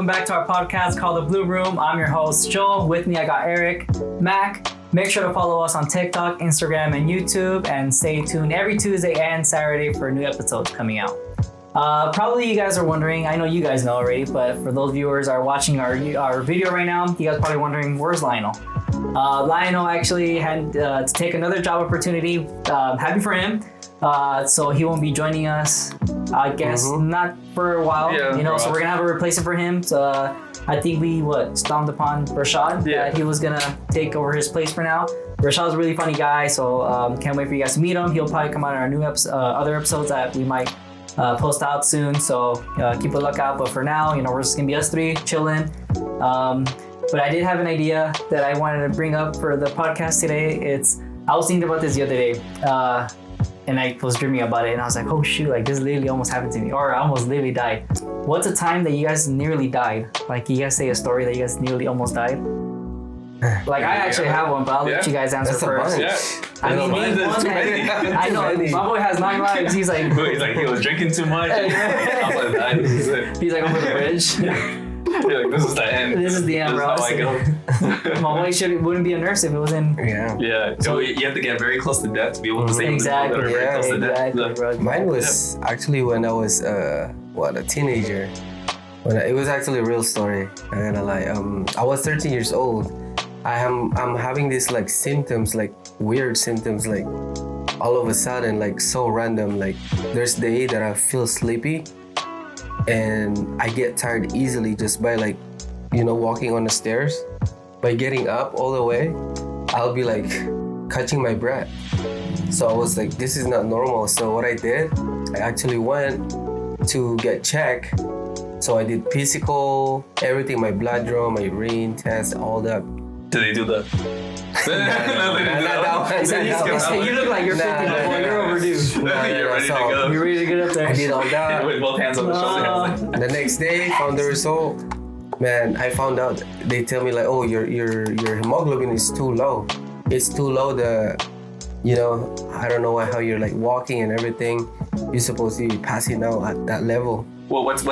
welcome back to our podcast called The Blue Room. I'm your host, Joel. With me, I got Eric, Mac. Make sure to follow us on TikTok, Instagram, and YouTube, and stay tuned every Tuesday and Saturday for new episodes coming out. Probably you guys are wondering, I know you guys know already, but for those viewers that are watching our video right now, you guys are probably wondering, where's Lionel? Lionel actually had to take another job opportunity. Happy for him. So he won't be joining us, I guess, not for a while, so we're gonna have a replacement for him. So I think we stomped upon Rashad that he was gonna take over his place for now. Rashad's a really funny guy, so can't wait for you guys to meet him. He'll probably come out in our new other episodes that we might post out soon, so keep a lookout. But for now, we're just gonna be us three chilling. But I did have an idea that I wanted to bring up for the podcast today. I was thinking about this the other day, and I was dreaming about it, and I was like, oh shoot, like this literally almost happened to me, or I almost literally died. What's a time that you guys nearly died? Like, you guys say a story that you guys nearly almost died? Like, I actually have one, but I'll let you guys answer first. I mean, I know, my boy has 9 lives. He's like, he was drinking too much. He's like over the bridge. You're like, this is the end. This is the end, bro. My boy wouldn't be a nurse if it wasn't. Yeah. So you have to get very close to death to be able to save people that are very close to death. Bro. Mine was actually when I was a teenager. It was actually a real story. I'm gonna lie. I was 13 years old. I'm having these like symptoms, like weird symptoms, like all of a sudden, like so random. Like there's the day that I feel sleepy, and I get tired easily just by walking on the stairs. By getting up all the way, I'll be like catching my breath. So I was like, this is not normal. So what I did, I actually went to get checked. So I did physical, everything, my blood draw, my urine test, all that. Did they do the? You look like you're 50 before you're overdue. You're ready to go. You're ready to get up there. I did all that. With both hands on the shoulder. The next day, found the result. Man, I found out. They tell me like, oh, your hemoglobin is too low. It's too low. I don't know how you're like walking and everything. You're supposed to be passing out at that level. Well, what's the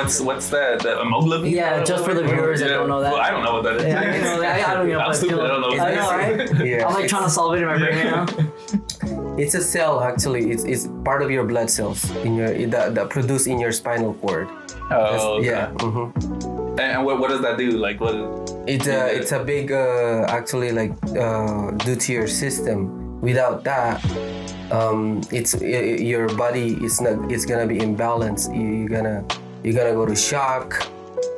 hemoglobin? Yeah, just for the viewers that don't know that. Well, I don't know what that is. Yeah, I know that. I don't even know. I'm stupid. I don't know what I that know, is. right? Yeah. I'm like trying to solve it in my brain right now. It's a cell actually. It's part of your blood cells that produce in your spinal cord. Oh, okay. Yeah. Mm-hmm. And what does that do? Like what? It's a big actually due to your system. Without that, your body it's gonna be imbalanced. You're gonna go to shock,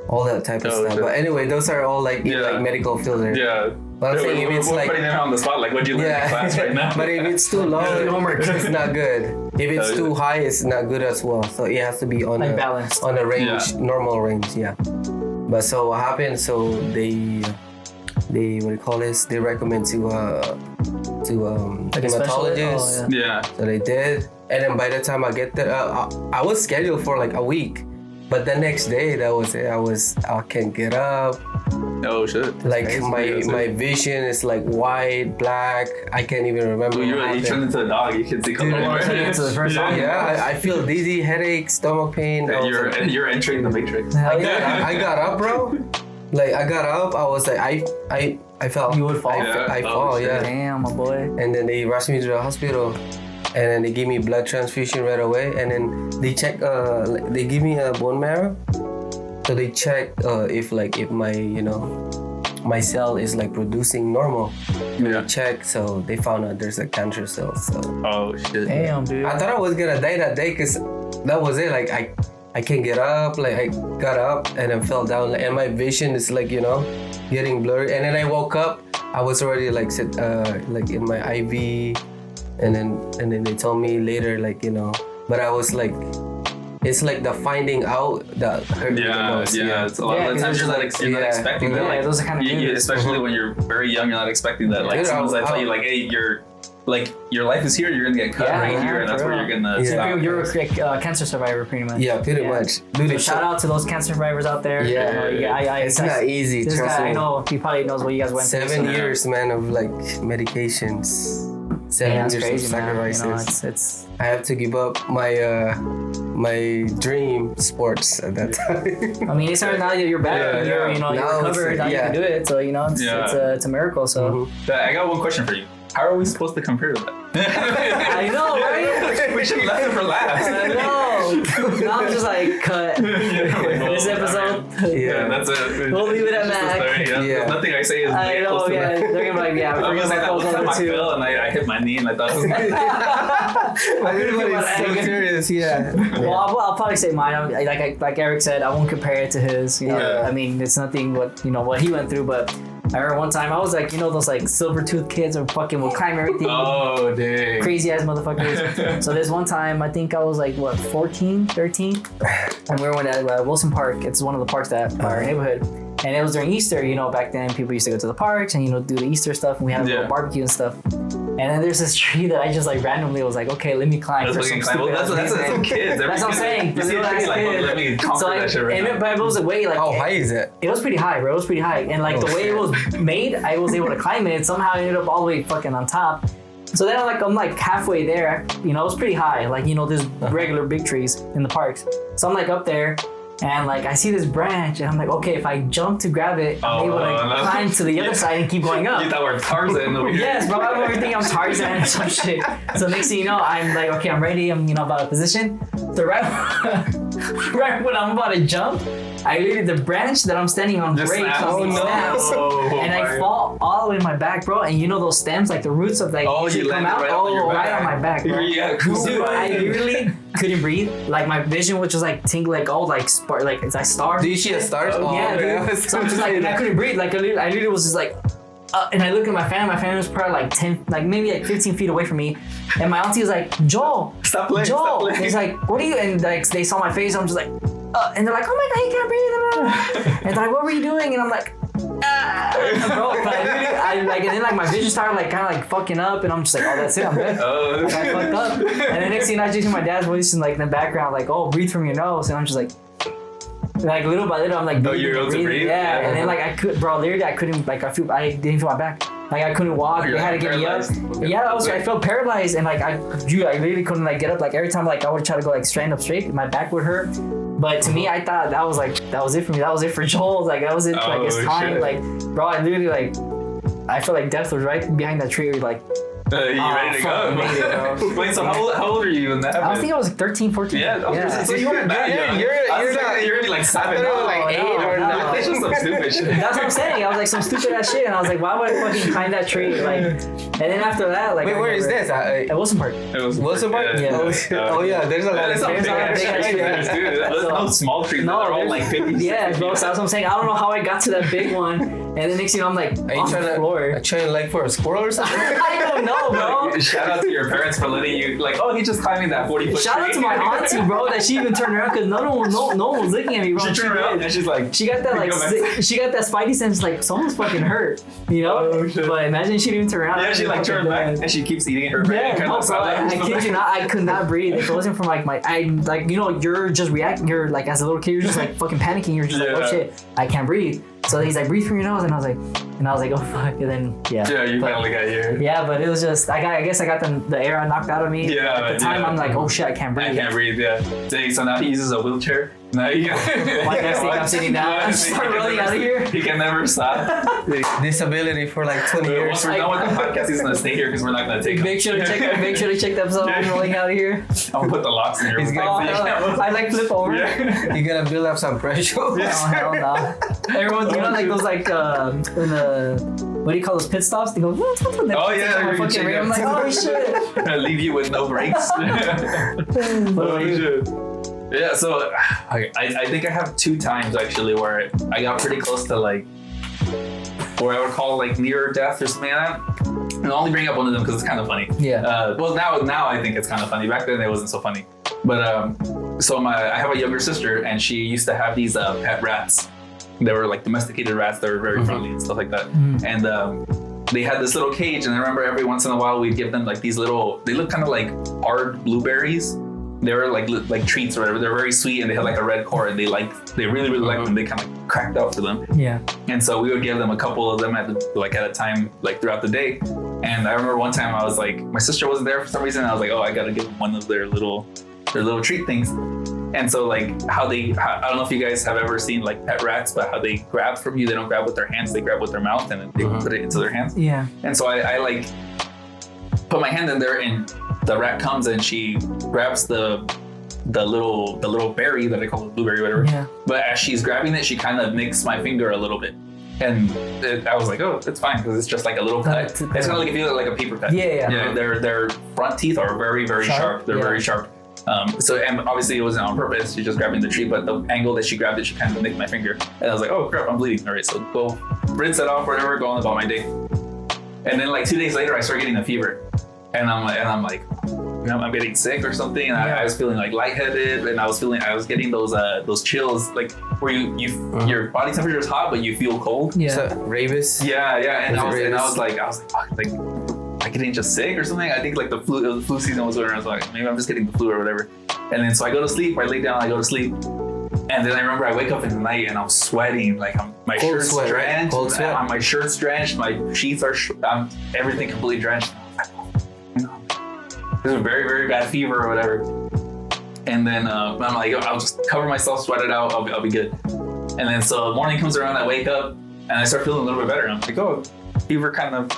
all that type of stuff. Okay. But anyway, those are all like medical field. Yeah. But I'm saying if it's we're putting it on the spot. Like, what do you learn in class right now? But if it's too low, it's not good. If it's too high, it's not good as well. So it has to be on balanced. On a range, normal range. Yeah. But so what happened? So they They recommend to hematologist. Yeah. So they did, and then by the time I get there, I was scheduled for like a week, but the next day that was it. I can't get up. Oh shit. Like my vision is like white, black. I can't even remember. Well, you turned into a dog. You can see color. Into the first song. Yeah, I feel dizzy, headache, stomach pain. And you're entering the matrix. I got up, bro. Like I got up, I was like, I fell. You would fall. I fall, yeah. Damn, my boy. And then they rushed me to the hospital, and then they gave me blood transfusion right away. And then they check, they give me a bone marrow. So they check if my cell is like producing normal. Yeah. They check, so they found out there's a cancer cell. So. Oh shit. Damn, dude. I thought I was gonna die that day, cause that was it. Like I can't get up. Like I got up and then fell down, and my vision is like getting blurry. And then I woke up. I was already like in my IV, and then they told me later but I was like. It's like the finding out that hurt me the most. Yeah. It's a lot of the times you're not expecting that. Yeah, those are kind of good. Especially when you're very young, you're not expecting that. Like someone's like tell you like, hey, your life is here. You're gonna get cut right here, and that's where you're gonna stop. You're a cancer survivor, pretty much. Yeah, pretty much. Dude, so shout out to those cancer survivors out there. Yeah, it's not easy. This guy, I know he probably knows what you guys went through. 7 years, man, of like medications. 7 Yeah, it's years crazy, of man. sacrifices. You know, it's I have to give up my dream sports at that time. I mean, it's hard now that you're back. Yeah, and you're, yeah. you know, Now you're it's- recovered. Now you yeah. can do it. So you know, it's a miracle. So I got one question for you. How are we supposed to compare to that? I know, right? We should have left it for last. I know. Now I'm just like cut this episode. Yeah, that's it. We'll leave it at Just a that. story, yeah. Yeah. Nothing I say is I close know, to yeah. that. They're gonna be like, yeah, I was forget like, my that one calls time over I too. fell and I hit my knee and I thought it was Everybody's so Like- serious, yeah. Well, I'll probably say mine. Like Eric said, I won't compare it to his. You know, Yeah. I mean, it's nothing what he went through. But I remember one time I was like, you know, those like silver tooth kids or fucking will climb everything. Oh, dang. Crazy ass motherfuckers. So this one time, I think I was like, what, 14, 13? And we went at Wilson Park. It's one of the parks that our neighborhood. And it was during Easter, you know, back then people used to go to the parks and, you know, do the Easter stuff. And we had a little Yeah. barbecue and stuff. And then there's this tree that I just like randomly was like, okay, let me climb. That's for what some you climb. Well, stupid that's ass some reason. kids. That's what I'm saying. You see a tree, like, oh, let me conquer So that shit right now. but it was a way like How high is it? it was pretty high, bro. It was pretty high, and like Oh, the way shit. it was made, I was able to climb it. Somehow I ended up all the way fucking on top. So then I'm like halfway there. You know, it was pretty high. Like, you know, there's regular big trees in the parks. So I'm like up there, and like I see this branch, and I'm like, okay, if I jump to grab it, I'm able to no. climb to the other side and keep going up. You thought we were Tarzan over here. Yes, bro. I remember thinking I'm Tarzan or some shit. So next thing you know, I'm like, okay, I'm ready. I'm, you know, about to position. So right when I'm about to jump, I literally the branch that I'm standing on Just breaks. snaps. on Oh, these no. snaps, Oh, and I my. fall all the way to my back, bro. And you know those stems, like the roots of like Oh, usually you come landed out. right on your right back. on my back, bro. Yeah, Dude, I literally couldn't breathe. Like my vision was just like tingling, like all like spark, like it's like stars. Do you see a stars? Oh, Yeah, man. dude. So I'm just like, and I couldn't breathe. Like I literally was just like, and I look at my family. My family was probably like 10, like maybe like 15 feet away from me. And my auntie was like, Joel, Stop playing. Joel. Stop playing. And he's like, what are you? And like they saw my face. I'm just like, and they're like, oh my god, he can't breathe. And they're like, what were you doing? And I'm like, bro. But I like, and then like my vision started like kind of like fucking up, and I'm just like, oh, that's it, I'm dead. Oh, Like, I fucked up. And then next thing I just hear my dad's voice in like in the background, like, oh, breathe from your nose. And I'm just like little by little, I'm like, Oh, you're able to breathing. breathe? Yeah. Yeah. And then like I could, bro, literally I couldn't, like I didn't feel my back. Like I couldn't walk. You're They had to like get me up. paralyzed? Yeah, I felt paralyzed, and like I literally couldn't like get up. Like every time like I would try to go like stand up straight, my back would hurt. But to me, I thought that was it for me. That was it for Joel. Like that was it. Like his Oh, time. shit. Like bro, I literally like I felt like death was right behind that tree. Like you ready to fuck, go? made it, bro. Wait, so how old are you in that? I was thinking I was like 13, 14. Yeah, so you weren't that young. You're I was not- thinking you're like 7. thought you were like No, 8 or no. 9. That's just some stupid shit. That's what I'm saying. I was like some stupid ass shit, and I was like, why would I fucking climb that tree? Like, and then after that, like, Wait, I where is never- this? At Wilson Park. It was Wilson Park? Yeah. Oh yeah, there's a lot That's of not There's big a lot of ass big ass trees, trees. dude. There's no small trees. No, They're all there's- like 50. Yeah, 60 bro. feet So that's what I'm saying. I don't know how I got to that big one, and then next thing you know, I'm like Are you on the floor. trying to like for a squirrel or something? I don't know, bro. Shout out to your parents for letting you, like, oh, he's just climbing that 40-foot Shout out to my auntie, bro, that she even turned around because no one was looking at me, bro. She turned around did. and she's like, She got that like Go back. she got that spidey sense like someone's fucking hurt, you know. Oh, shit. But imagine she didn't turn around. yeah, she like turned back and she keeps eating her brain. Yeah, Kind no, of bro, I kid you not, I could not breathe. If it wasn't from like you know, you're just reacting. You're like, as a little kid, you're just like fucking panicking. You're just like, Yeah. oh shit, I can't breathe. So he's like, breathe from your nose, and I was like, oh fuck, and then Yeah, you But- finally got your. yeah, but it was just, I guess I got the air knocked out of me. Yeah, At the time, yeah. I'm like, oh shit, I can't breathe. I can't breathe, yeah. Dang, so now he uses a wheelchair. Now he Like next thing I'm sitting down, I start rolling out of here. He can never stop. Disability for like 20 Once years. we're done with the podcast, he's gonna stay here because we're not gonna take him. Make sure to check the episode. I'm rolling out of here. I'm gonna put the locks in your He's mouth. gonna- so you can't move. I like flip over. Yeah. You're gonna build up some pressure. Oh hell no! Everyone, you know, like those like in the what do you call those pit stops? They go. Oh, yeah, I'm you fucking check ring. I'm it. like, oh shit. Gonna leave you with no brakes. Oh shit. Yeah, so I think I have 2 times actually where I got pretty close to like where I would call like near death or something like that. And I'll only bring up one of them because it's kind of funny. Yeah. Well, now I think it's kind of funny. Back then it wasn't so funny. But so I have a younger sister and she used to have these pet rats. They were like domesticated rats. They were very friendly and stuff like that. And they had this little cage, and I remember every once in a while we'd give them like these little. They look kind of like hard blueberries. They were like treats or whatever. They're very sweet, and they had like a red core, and they really liked them. They kind of cracked out for them. Yeah. And so we would give them a couple of them at a time, like throughout the day. And I remember one time I was like, my sister wasn't there for some reason. I was like, oh, I gotta give them one of their little treat things. And so like I don't know if you guys have ever seen like pet rats, but how they grab from you, they don't grab with their hands, they grab with their mouth and then they put it into their hands. Yeah. And so I like put my hand in there and the rat comes and she grabs the little berry that I call it blueberry, whatever. Yeah. But as she's grabbing it, she kind of nicks my finger a little bit. And I was like, oh, it's fine because it's just like a little cut. It's kind of like if you look like a paper cut. Yeah. Their front teeth are very, very sharp. They're very sharp. So and obviously it wasn't on purpose. She's just grabbing the treat, but the angle that she grabbed it, she kind of nicked my finger. And I was like, oh crap, I'm bleeding. All right, so go rinse it off, whatever, go on about my day. And then like 2 days later, I start getting a fever, and I'm like, I'm getting sick or something. And I was feeling like lightheaded, and I was getting those chills, like where your body temperature is hot, but you feel cold. Yeah. So, rabies. Yeah. And I was like, fuck, like, am I getting just sick or something? I think like the flu season was over. I was like, maybe I'm just getting the flu or whatever. And then so I go to sleep. I lay down. I go to sleep. And then I remember I wake up in the night and I'm sweating, like my shirt's drenched. Cold sweat. My shirt's drenched. My sheets are everything completely drenched. This is a very, very bad fever or whatever. And then I'm like, I'll just cover myself, sweat it out. I'll be good. And then so morning comes around. I wake up and I start feeling a little bit better. I'm like, oh, fever kind of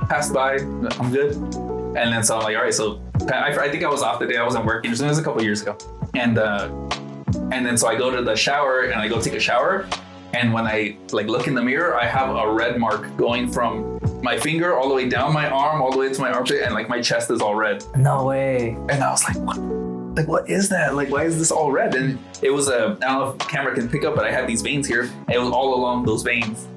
passed by. I'm good. And then so I'm like, all right. So I think I was off the day. I wasn't working. It was a couple years ago. And then so I go to the shower and I go take a shower. And when I like look in the mirror, I have a red mark going from my finger all the way down my arm, all the way to my armpit, and like my chest is all red. No way. And I was like, what? Like, what is that? Like, why is this all red? And it was I don't know if the camera can pick up, but I had these veins here, and it was all along those veins.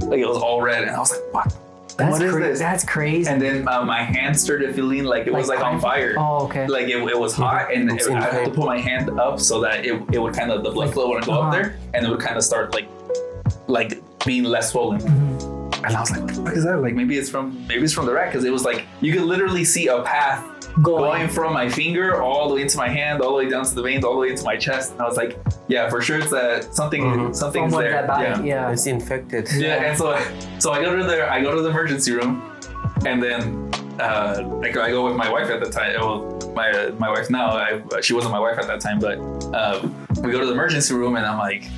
Like, it was all red. And I was like, what? What is this? That's crazy. And then my hand started feeling like it was like on fire. Oh, okay. Like it was hot, and I had to put my hand up so that it would kind of, the blood flow would go up there, and it would kind of start like being less swollen. Mm-hmm. And I was like, what the fuck is that? Like maybe it's from the rat, because it was like you could literally see a path going from my finger all the way into my hand, all the way down to the veins, all the way into my chest. And I was like, yeah, for sure it's that something's there. Yeah, it's infected. Yeah, and so I go to the emergency room, and then I go with my wife at the time. Well, my wife now. She wasn't my wife at that time, but we go to the emergency room, and I'm like,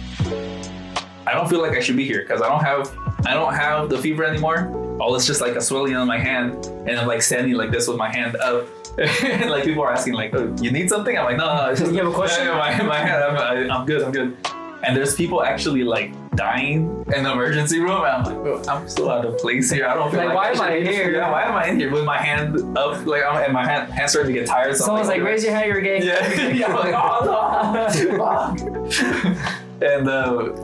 I don't feel like I should be here because I don't have the fever anymore. All it's just like a swelling on my hand, and I'm like standing like this with my hand up. And like people are asking like, oh, you need something? I'm like, no, it's just, you have a question? My hand, I'm good. And there's people actually like dying in the emergency room, and I'm like, bro, I'm still out of place here. I don't feel like why am I in here? Yeah, why am I in here with my hand up, like, and my hand starting to get tired? So someone's like, raise your hand, you're gay. Yeah, I'm like, oh no.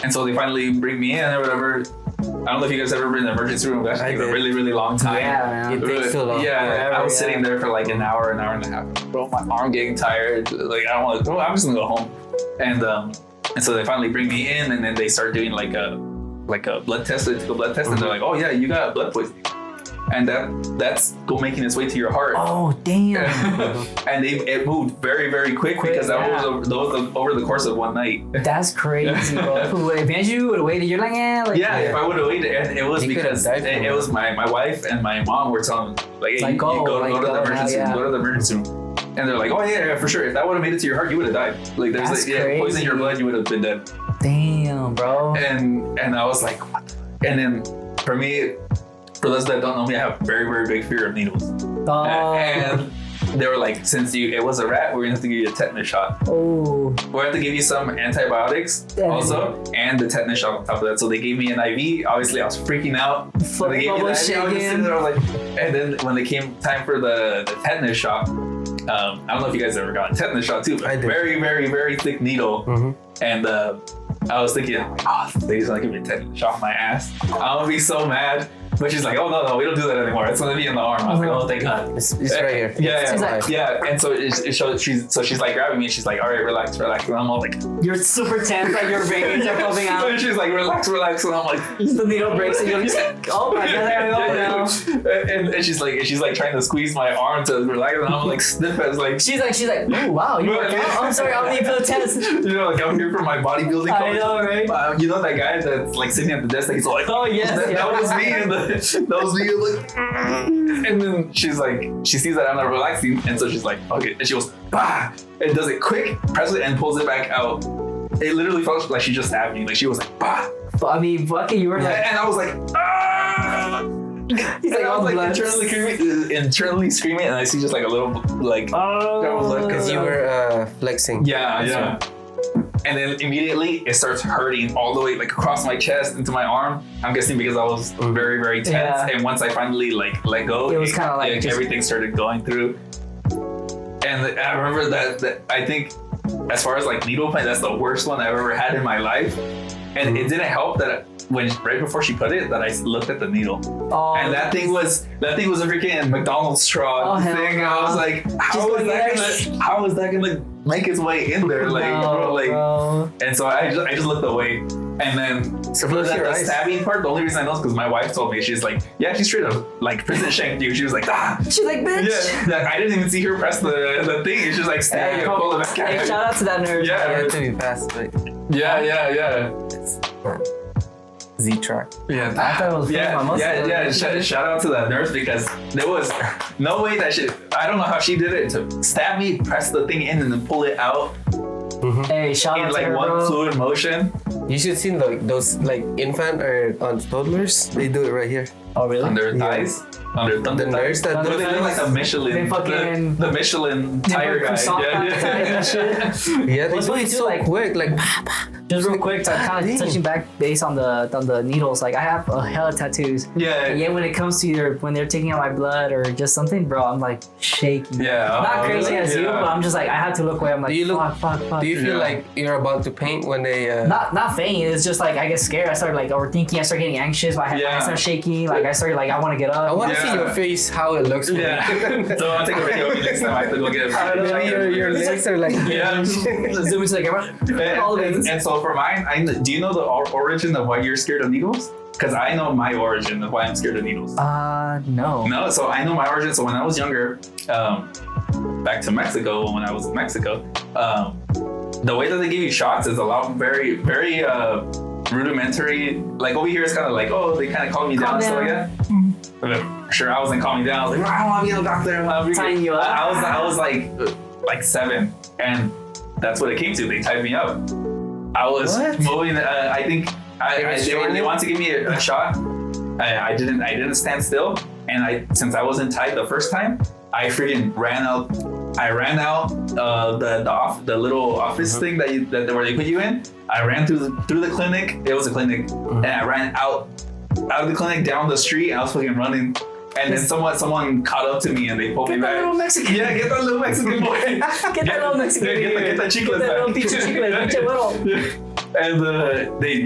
And so they finally bring me in or whatever. I don't know if you guys ever been in the emergency room. That's like a really, really long time. Yeah, man. It takes so long. Yeah, Forever, I was sitting there for like an hour and a half. Bro, my arm getting tired. Like I don't want to. I'm just gonna go home. And so they finally bring me in, and then they start doing like a blood test. They took a blood test, and they're like, oh yeah, you got blood poisoning. And that's making its way to your heart. Oh damn! And it moved very, very quick because that was over the course of one night. That's crazy, bro. If you would have waited, you're like, if I would have waited, and it was because it was my wife and my mom were telling me like, hey, go to the emergency room, go to the emergency room. And they're like, oh yeah, for sure. If that would have made it to your heart, you would have died. Like there's poison in your blood, you would have been dead. Damn, bro. And I was like, what the fuck? And then for me, for those that don't know me, I have very, very big fear of needles. Oh. And they were like, since it was a rat, we're gonna have to give you a tetanus shot. Oh. We're gonna have to give you some antibiotics also, and the tetanus shot on top of that. So they gave me an IV. Obviously, I was freaking out. So they gave me the IV. I was sitting there, like, and then when it came time for the tetanus shot, I don't know if you guys ever got a tetanus shot too, but very, very, very thick needle. Mm-hmm. And I was thinking, oh, they're just gonna give me a tetanus shot on my ass. I'm gonna be so mad. But she's like, oh no, we don't do that anymore. It's gonna be in the arm. I was like, oh, thank God. It's right here. Yeah. And so it shows. She's like grabbing me. And she's like, all right, relax. And I'm all like, you're super tense, like your veins are popping out. And she's like, relax. And I'm like, the needle breaks, and you're like, oh my God, I know now. And she's like trying to squeeze my arm to relax, and I'm like stiff as like. She's like, oh wow, you work out. I'm sorry, I'm even tense. You know, like I'm here for my bodybuilding coach. I know, right? You know that guy that's like sitting at the desk, like he's all like, oh yes, that was me in the those needles like, and then she's like, she sees that I'm not relaxing, and so she's like, okay, and she goes, bah, and does it quick, presses it, and pulls it back out. It literally felt like she just stabbed me. Like she was like, bah. I mean, fucking, you were like, And I was like, ah. he's like, I was oh, like internally screaming, and I see just like a little like, oh, Because you were flexing. yeah. And then immediately it starts hurting all the way like across my chest into my arm. I'm guessing because I was very, very tense. Yeah. And once I finally like let go, It was kinda like just- everything started going through. And I remember that I think as far as like needle pain, that's the worst one I've ever had in my life. And it didn't help that right before she put it, that I looked at the needle. Oh, And that thing was a freaking McDonald's straw hell thing. no. I was like, how is that gonna make its way in there? Like, no, bro. and so I just looked away. And then So for close the your eyes. stabbing part, the only reason I know is because my wife told me, she's like, yeah, she straight up like prison shanked you. She was like, ah. She's like, bitch. Yeah, that I didn't even see her press the thing. It's just like stab you and pull it back Hey, out. shout out to that nerd. You Yeah, have to be fast, like yeah. Z-Track. Yeah, I thought it was my muscle. Shout out to that nurse because there was no way that I don't know how she did it to stab me, press the thing in, and then pull it out Hey, shout in out to like her, one bro. fluid motion You should see like those like infant or on toddlers. They do it right here. Oh, really? on their thighs. On their The nurse that They does look like it. the Michelin, They fucking- the Michelin tire guy. croissant Yeah, and shit. Yeah, they What's do funny it too, so like- quick. Like Just real quick, to kind Dang. of touching back based on the needles. Like I have a hella tattoos. Yeah. And yet when it comes to either when they're taking out my blood or just something, bro, I'm like shaking. Yeah. Not crazy as you, Yeah. but I'm just like I have to look away. I'm like, Do you look- fuck. do you feel Yeah. like you're about to paint when they? Not faint. It's just like I get scared. I start like overthinking. I start getting anxious. My Yeah. hands start shaking. Like I start like I want to get up. I want to Yeah. see your face, how it looks. Yeah. So I'll take a video of you next time I have to go get I don't know, Your lips are like. Yeah. Zoom into the camera. All of it. And so for mine, do you know the origin of why you're scared of needles? Because I know my origin of why I'm scared of needles. No. No, so I know my origin. So when I was younger, back to Mexico, when I was in Mexico, the way that they give you shots is a lot very, very rudimentary. Like over here, it's kind of like, oh, they kind of calm you down and stuff like that. But sure, I wasn't calming down. I was like, I don't want to be a doctor. Tying you up. I was like 7, and that's what it came to. They tied me up. I was What? moving. I think they wanted to give me a shot. I didn't stand still, and since I wasn't tied the first time, I freaking ran out. I ran out the little office thing that where they put you in. I ran through the clinic. It was a clinic, and I ran out of the clinic down the street. And I was fucking running. And then someone caught up to me and they pulled me Get that back. little Mexican. Yeah, get that little Mexican boy. Get that little Mexican. Get that chiclet Get that little back. pinche chiclet, pinche little. And they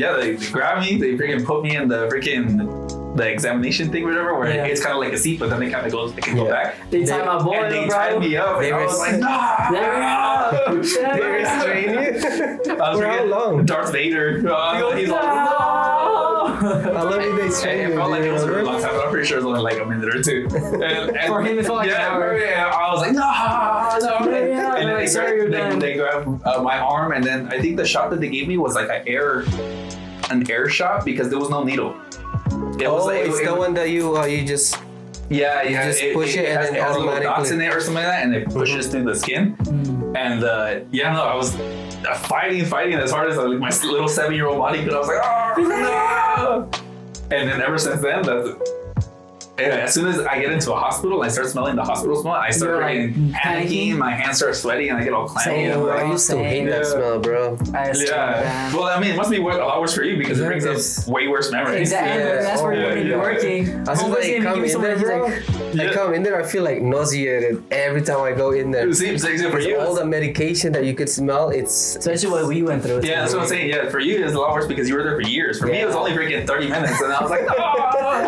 grabbed me. They freaking put me in the examination thing, or whatever, where Yeah. it's kind of like a seat, but then they kind of go back. They tied my boy And they up, tied bro. me up. They And I were- was like, no. They restrain you. I was For how freaking long? Darth Vader. He's like, no. How long did they And strain it you? felt like Do it you was for a remember? long time, but I'm pretty sure it was only like a minute or two. And For him, it felt like an hour. Yeah, I was like, no. Yeah, And then like, sorry, you're done. they grabbed my arm, and then I think the shot that they gave me was like an air shot because there was no needle. It was Oh, like, it's the one that you just. Yeah, just push it and has, then it has little automatically- dots in it or something like that, and it pushes through the skin. And I was fighting as hard as like my little 7-year-old body could. I was like, oh no! And then ever since then, as soon as I get into a hospital and I start smelling the hospital smell, I start You're, like, freaking panicking? panicking. My hands start sweating, and I get all clammy. Same, And I'm bro. like, I used to hate that Yeah. smell, bro. yeah. Well, I mean, it must be a lot worse for you because it Yeah, brings it's- up way worse memories. Exactly. Yeah. That's where Oh, you're going to be yeah. working. I was Homeboy's like, gonna come give you in there, something, bro. he's like, I come in there, I feel like nauseated every time I go in there. It seems easier for you. All the medication that you could smell, it's especially what we went through. Yeah, that's what I'm saying. Yeah, for you, it's a lot worse because you were there for years. For me, it was only freaking 30 minutes, and I was like, no.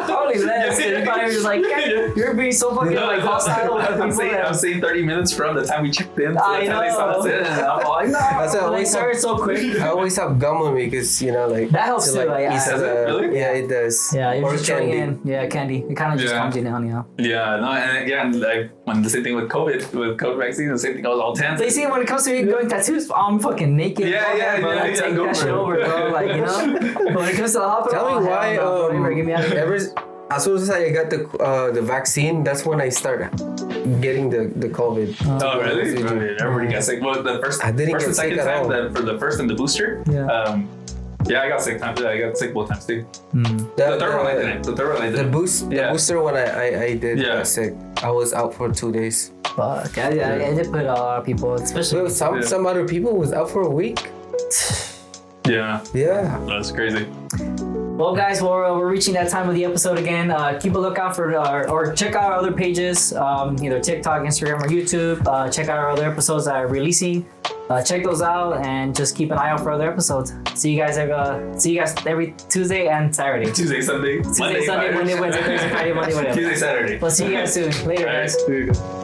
Probably less. You probably were just like, you're being so fucking like hostile with I'm people. saying that- 30 minutes from the time we checked in to the I time they saw us know. in, and I'm all like, no. That's why I They always started have, so quick. I always have gum on me because like That helps to, too, like, ease does it really? Yeah, it does. Yeah, you're Or just chilling candy. in. Yeah, candy. It kind of just Yeah. calms you down, you know. Yeah, no, and again, like when the same thing with COVID vaccine, the same thing. I was all tense. They see when it comes to me going tattoos, I'm fucking naked. Yeah, Fuck yeah, that, bro. yeah, Like, yeah, take go that for shit it. over, bro. Like, you know. But when it comes to the hospital, Tell me oh, why hell no, bro. Get me out of here. as soon as I got the vaccine, that's when I started getting the COVID. Oh, really? Everybody got sick. Well, the first, I didn't first get and sick second at time, all. for the first and the booster. Yeah. Yeah, I got sick times. I got sick both times too. Mm. The third one I didn't. The third one I The didn't. the booster one I did Yeah. got sick. I was out for 2 days. Fuck. I did put a lot of people, especially. So some other people was out for a week. Yeah, Yeah. that's crazy. Well, guys, we're reaching that time of the episode again. Keep a lookout for or check out our other pages, either TikTok, Instagram, or YouTube. Check out our other episodes that are releasing. Check those out and just keep an eye out for other episodes. See you guys every Tuesday and Saturday. Tuesday, Sunday, Tuesday, Sunday, Monday, Wednesday, Thursday, Friday, Monday, whatever. Tuesday, Saturday. We'll see you guys soon. Later, All right. guys. There you go.